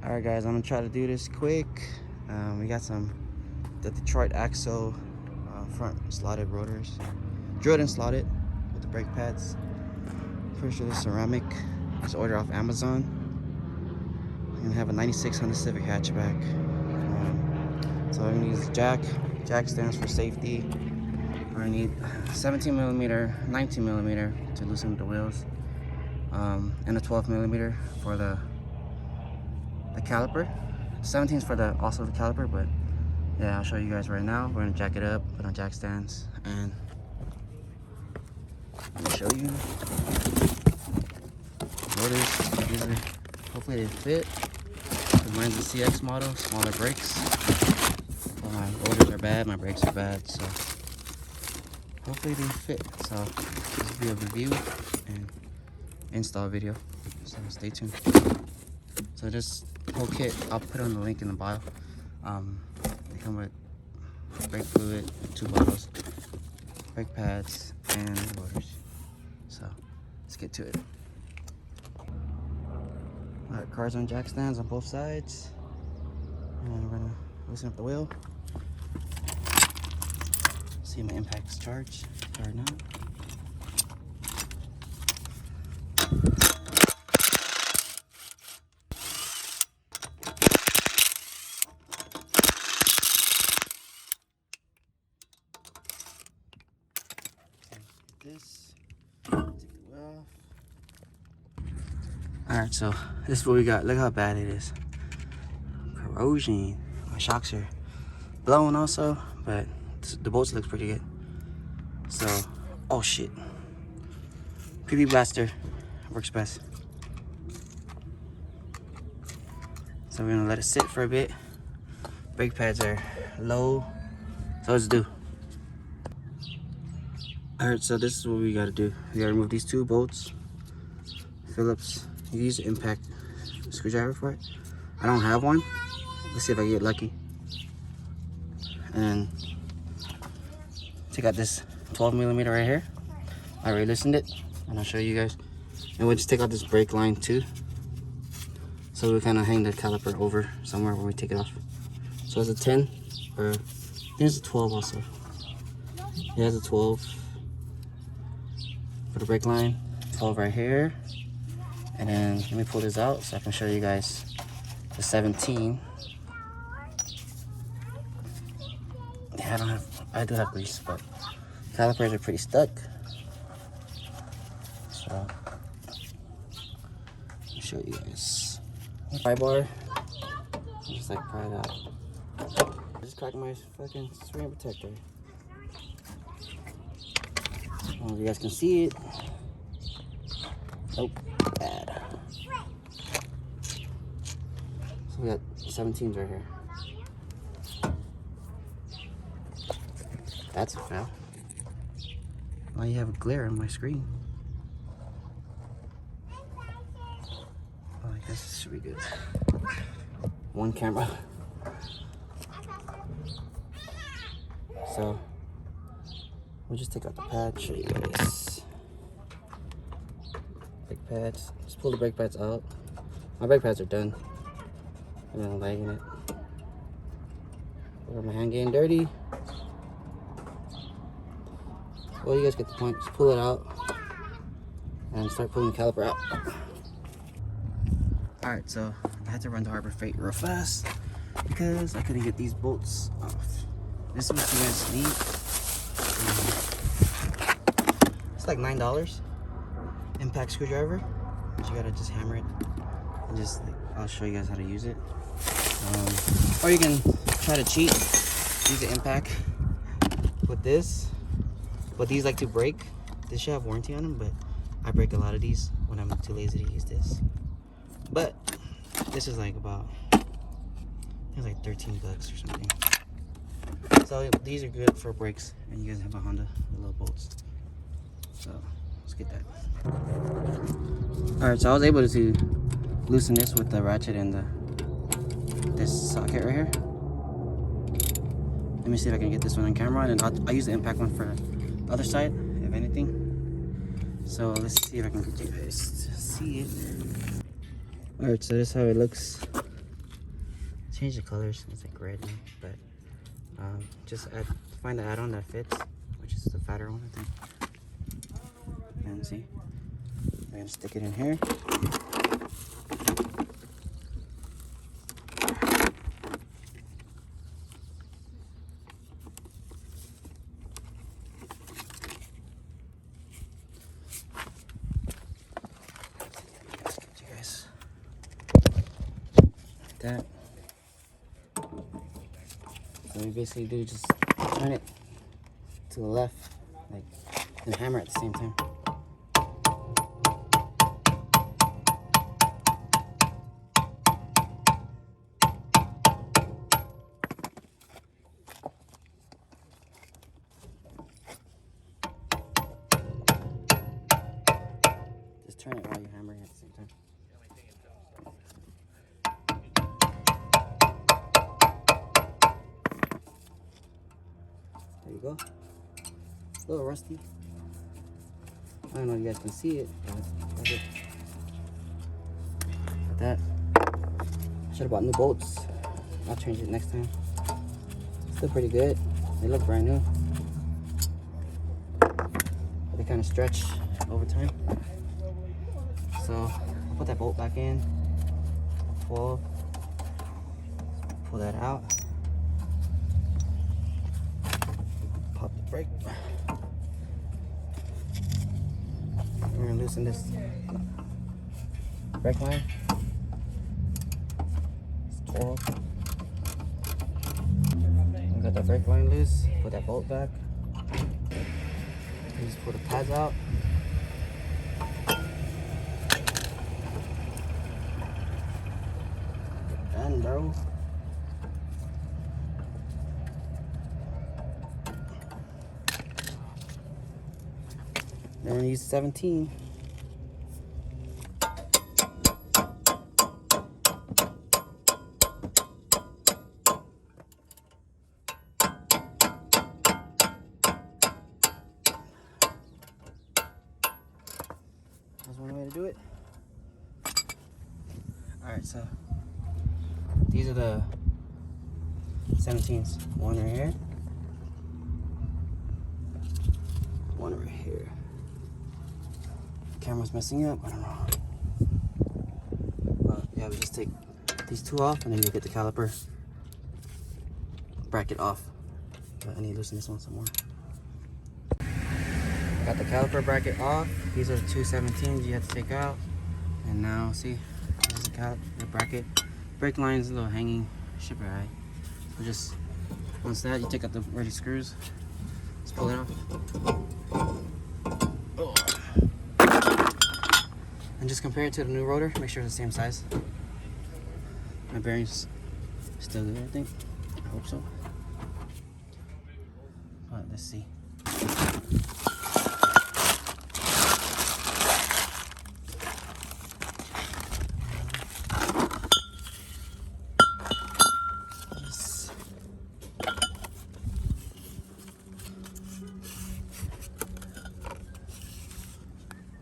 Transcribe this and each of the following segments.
Alright guys, I'm gonna try to do this quick. We got the Detroit axle front slotted rotors, drilled and slotted with the brake pads. Pretty sure this is ceramic. Just ordered off Amazon. I'm gonna have a 96 Honda Civic hatchback. So I'm gonna use the jack. Jack stands for safety. I need 17mm, 19mm to loosen the wheels, and a 12mm for the caliper. 17 is for also the caliper, but yeah, I'll show you guys right now. We're gonna jack it up, put on jack stands, and let me show you. Motors, these are, hopefully they fit. Mine's the CX model, smaller brakes. My motors are bad, my brakes are bad, so hopefully they fit. So this will be a review and install video, so stay tuned. So this whole kit, I'll put on the link in the bio. They come with brake fluid, 2 bottles, brake pads, and rotors. So let's get to it. Alright, cars on jack stands on both sides. And we're gonna loosen up the wheel. See my impact's charged or not. This, take the wheel off. Alright, so this is what we got. Look how bad it is. Corrosion. My shocks are blowing also, but the bolts looks pretty good. So, oh shit. PB Blaster works best. So we're gonna let it sit for a bit. Brake pads are low, so let's do. Alright, so this is what we gotta do. We gotta remove these 2 bolts. Phillips, you use an impact screwdriver for it. I don't have one. Let's see if I get lucky. And take out this 12mm right here. I already loosened it, and I'll show you guys. And we'll just take out this brake line too. So we kind of hang the caliper over somewhere when we take it off. So it's a 10, or I think it's a 12 also. Yeah, it's a 12 for the brake line. 12 right here. And then let me pull this out so I can show you guys the 17. Yeah, I do have grease, but calipers are pretty stuck. So let me show you guys. Pry bar, just like pry it out. I just cracked my fucking screen protector. I don't know if you guys can see it. Nope, bad. So we got 17s right here. That's a fail. Now you have a glare on my screen. Oh, I guess this should be good. One camera. So we'll just take out the pad, show you guys. Brake pads. Just pull the brake pads out. My brake pads are done. I'm not lagging it. My hand getting dirty. Well, you guys get the point. Just pull it out and start pulling the caliper out. Alright, so I had to run to Harbor Freight real fast because I couldn't get these bolts off. This is what you guys need. It's like $9. Impact screwdriver. But you gotta just hammer it. And just, like, I'll show you guys how to use it. Or you can try to cheat. Use the impact with this. But these like to break. This should have warranty on them, but I break a lot of these when I'm too lazy to use this. But this is like about, I think it's like $13 or something. So these are good for brakes, and you guys have a Honda with little bolts. So let's get that. Alright, so I was able to loosen this with the ratchet and this socket right here. Let me see if I can get this one on camera, and I'll use the impact one for the other side, if anything. So let's see if I can get you guys to see it. Alright, so this is how it looks changed the colors. It's like red now, but just find the add-on that fits, which is the fatter one, I think. And see, I'm gonna stick it in here. That. So we basically do just turn it to the left, like, and hammer at the same time. Just turn it while you're hammering at the same time. There you go. A little rusty. I don't know if you guys can see it, but that's it. Like that. Should have bought new bolts. I'll change it next time. Still pretty good. They look brand new. But they kind of stretch over time. So I'll put that bolt back in. Pull that out. Pop the brake. We're gonna loosen this brake line. It's 12. We got the brake line loose. Put that bolt back. Just pull the pads out. Done, bro. Then we're gonna use 17. That's one way to do it. Alright, so these are the 17s. One right here. One right here. Camera's messing up, I don't know. But yeah, we just take these two off and then you get the caliper bracket off. But I need to loosen this one some more. Got the caliper bracket off. These are the two 17s you have to take out. And now, see, this is the bracket. Brake line is a little hanging, should be alright. So just, once that, you take out the ready screws. Just pull it off. Oh. And just compare it to the new rotor, make sure it's the same size. My bearings still good, I think. I hope so. But let's see.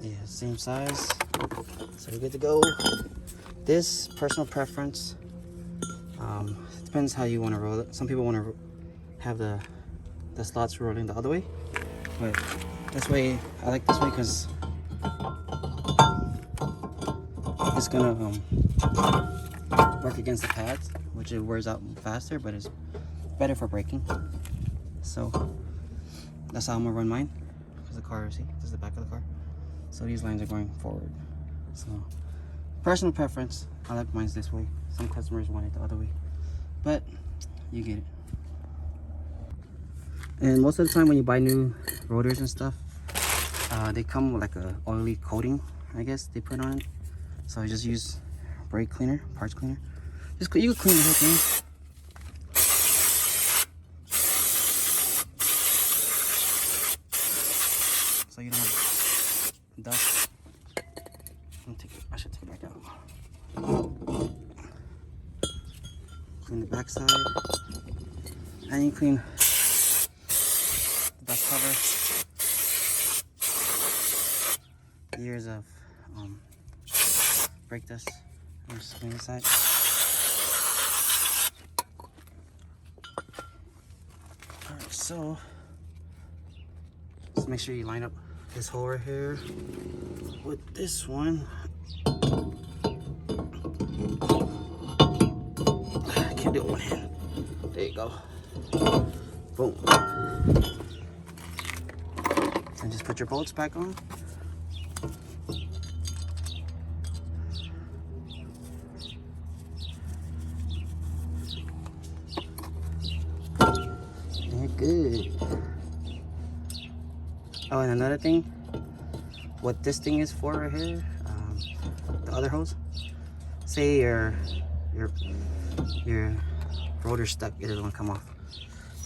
Yeah, same size. So we're good to go. This, personal preference. It depends how you want to roll it. Some people want to have the slots rolling the other way, but this way, I like this way because it's gonna work against the pads, which it wears out faster, but it's better for braking. So that's how I'm gonna run mine. Because the car, see, this is the back of the car. So these lines are going forward. So personal preference, I like mine this way. Some customers want it the other way, but you get it. And most of the time when you buy new rotors and stuff, they come with like a oily coating, I guess they put on it. So I just use brake cleaner, parts cleaner. Just you can clean the whole thing. So you don't have dust. I should take it back out. Clean the back side. And you clean the dust cover. Years of brake dust. I'm just clean the side. so just make sure you line up this hole right here with this one. I can't do it with one hand. There you go. Boom. And just put your bolts back on. They're good. Oh, and another thing, what this thing is for right here, the other hose. Say your rotor stuck, it doesn't want to come off.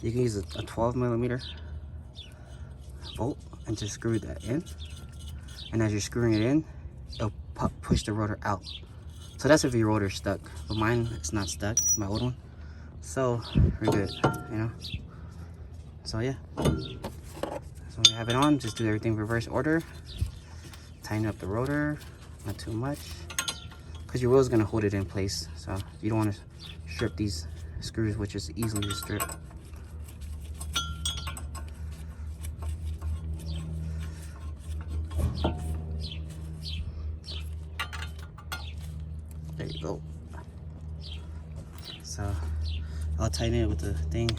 You can use a 12mm bolt and just screw that in. And as you're screwing it in, it'll push the rotor out. So that's if your rotor's stuck. But mine, it's not stuck, my old one. So we're good, you know. So yeah. So when you have it on, just do everything reverse order. Tighten up the rotor, not too much, because your wheel is gonna hold it in place. So you don't want to strip these screws, which is easily to strip. There you go. So I'll tighten it with the thing,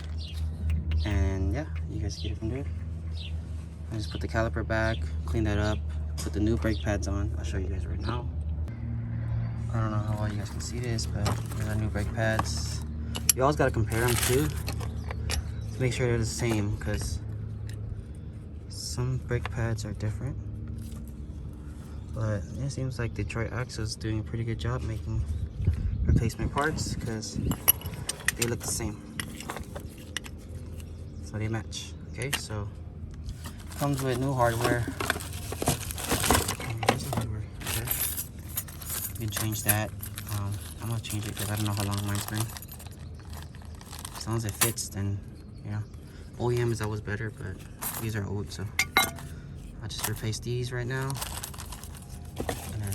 and yeah, you guys get it from there. I just put the caliper back, clean that up, put the new brake pads on. I'll show you guys right now. I don't know how well you guys can see this, but these are new brake pads. You always gotta compare them too, to make sure they're the same, because some brake pads are different. But it seems like Detroit Axle is doing a pretty good job making replacement parts, because they look the same. So they match. Okay, so comes with new hardware. Here's the hardware. Okay. You can change that. I'm gonna change it because I don't know how long mine's been. As long as it fits, then you know. OEM is always better, but these are old, so I'll just replace these right now. And then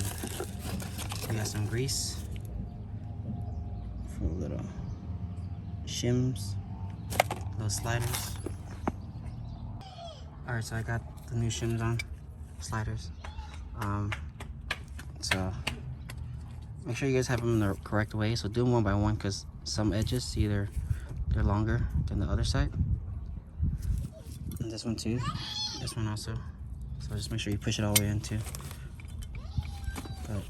we got some grease for little shims, little sliders. Alright, so I got the new shims on, sliders. So make sure you guys have them in the correct way. So do them one by one, because some edges, either they're longer than the other side. And this one too, this one also. So just make sure you push it all the way in too. But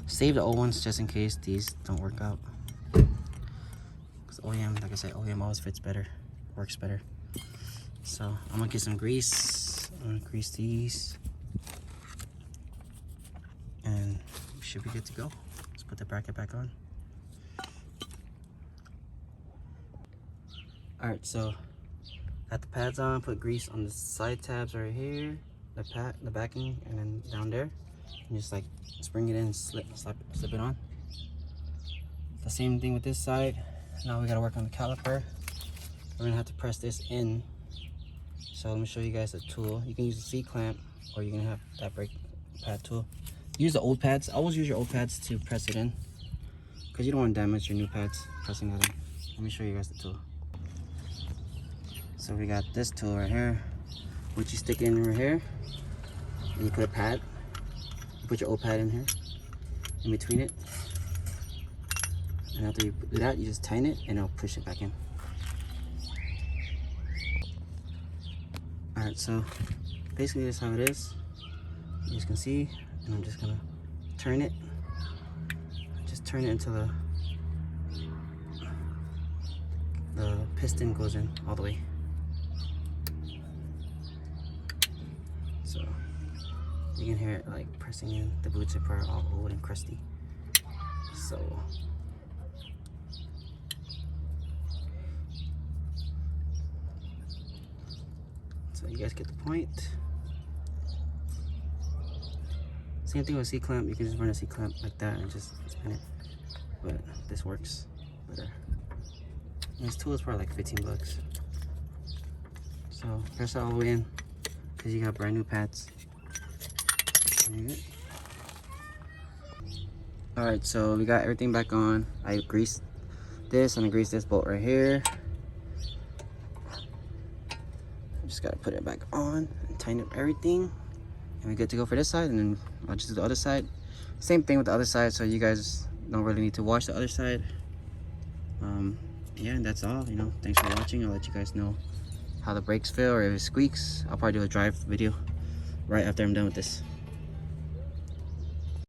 save the old ones just in case these don't work out. Because OEM, like I said, OEM always fits better, works better. So I'm gonna get some grease. I'm gonna grease these, and we should be good to go. Let's put the bracket back on. All right, so got the pads on. Put grease on the side tabs right here, the backing, and then down there. And just like spring it in, slip it on. The same thing with this side. Now we gotta work on the caliper. We're gonna have to press this in. So let me show you guys a tool. You can use a C-clamp, or you can have that brake pad tool. Use the old pads. Always use your old pads to press it in, because you don't want to damage your new pads pressing that in. Let me show you guys the tool. So we got this tool right here, which you stick in right here, and you put a pad. You put your old pad in here, in between it, and after you do that, you just tighten it, and it'll push it back in. Alright, so basically that's how it is. You guys can see, and I'm just gonna turn it. Just turn it until the piston goes in all the way. So you can hear it like pressing in. The boot zipper are all old and crusty. So you guys get the point. Same thing with C-clamp. You can just run a C-clamp like that and just spin it. But this works better. And this tool is probably like 15 bucks. So press it all the way in, because you got brand new pads. Alright, so we got everything back on. I greased this and I greased this bolt right here. Just gotta put it back on and tighten up everything, and we're good to go for this side. And then I'll just do the other side. Same thing with the other side, so you guys don't really need to wash the other side. Yeah, and that's all. You know, thanks for watching. I'll let you guys know how the brakes feel, or if it squeaks. I'll probably do a drive video right after I'm done with this.